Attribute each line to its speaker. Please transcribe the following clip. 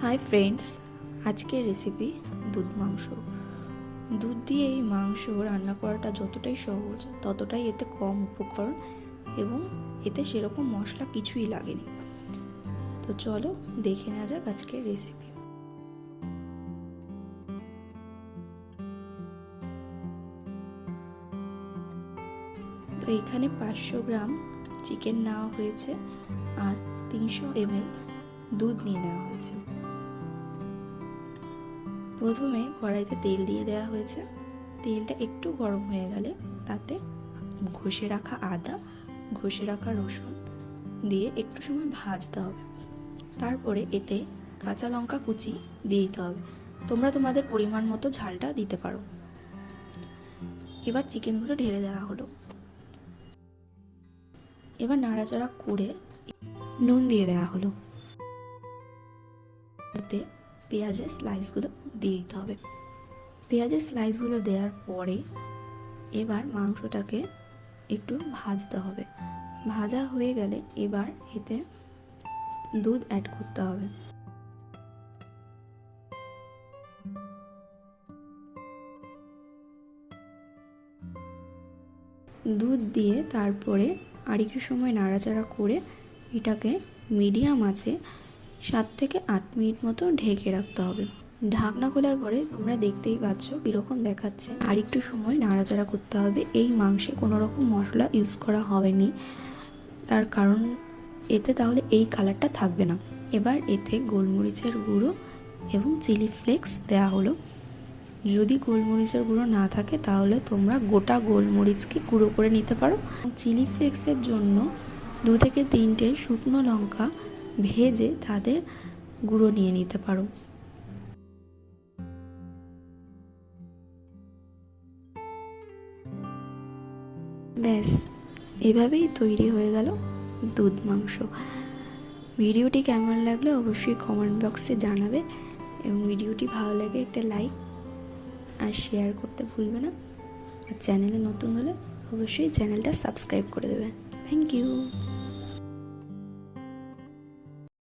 Speaker 1: Hi friends, আজকের recipe দুধ মাংস। দুধ দিয়ে এই মাংস রান্না করাটা যতটাই সহজ ততটাই এতে কম উপকরণ এবং এতে সেরকম মশলা কিছুই লাগেনি। তো চলো দেখে নেওয়া যাক আজকের রেসিপি। তো এখানে 500 গ্রাম চিকেন নেওয়া হয়েছে আর 300 ml দুধ নিয়ে নেওয়া হয়েছে। প্রথমে কড়াইতে তেল দিয়ে দেওয়া হয়েছে। তেলটা একটু গরম হয়ে গেলে তাতে ঘষে রাখা আদা, ঘষে রাখা রসুন দিয়ে একটু সময় ভাজতে হবে। তারপরে এতে কাঁচা লঙ্কা কুচি দিয়ে দিতে হবে। তোমরা তোমাদের পরিমাণ মতো ঝালটা দিতে পারো। এবার চিকেনগুলো ঢেলে দেওয়া হলো। এবার নাড়াচাড়া করে নুন দিয়ে দেওয়া হলো। এতে পেঁয়াজের স্লাইসগুলো দিয়ে দিতে হবে। পেঁয়াজের স্লাইসগুলো দেওয়ার পরে এবার মাংসটাকে একটু ভাজতে হবে। ভাজা হয়ে গেলে এবার এতে দুধ অ্যাড করতে হবে। দুধ দিয়ে তারপরে আর একটু সময় নাড়াচাড়া করে এটাকে মিডিয়াম আঁচে 7 থেকে 8 মিনিট মতো ঢেকে রাখতে হবে। ঢাকনা খোলার পরে তোমরা দেখতেই পাচ্ছ কীরকম দেখাচ্ছে। আর একটু সময় নাড়াচাড়া করতে হবে। এই মাংসে কোনো রকম মশলা ইউজ করা হয়নি, তার কারণ এতে তাহলে এই কালারটা থাকবে না। এবার এতে গোলমরিচের গুঁড়ো এবং চিলি ফ্লেক্স দেওয়া হলো। যদি গোলমরিচের গুঁড়ো না থাকে তাহলে তোমরা গোটা গোলমরিচকে গুঁড়ো করে নিতে পারো। চিলি ফ্লেক্সের জন্য 2 থেকে 3টে শুকনো লঙ্কা ভেজে তাদের গুঁড়ো নিয়ে নিতে পারো। ব্যাস, এভাবেই তৈরি হয়ে গেল দুধ মাংস। ভিডিওটি কেমন লাগলো অবশ্যই কমেন্ট বক্সে জানাবে এবং ভিডিওটি ভালো লাগে একটা লাইক আর শেয়ার করতে ভুলবে না। আর চ্যানেলে নতুন হলে অবশ্যই চ্যানেলটা সাবস্ক্রাইব করে দেবে। Thank you.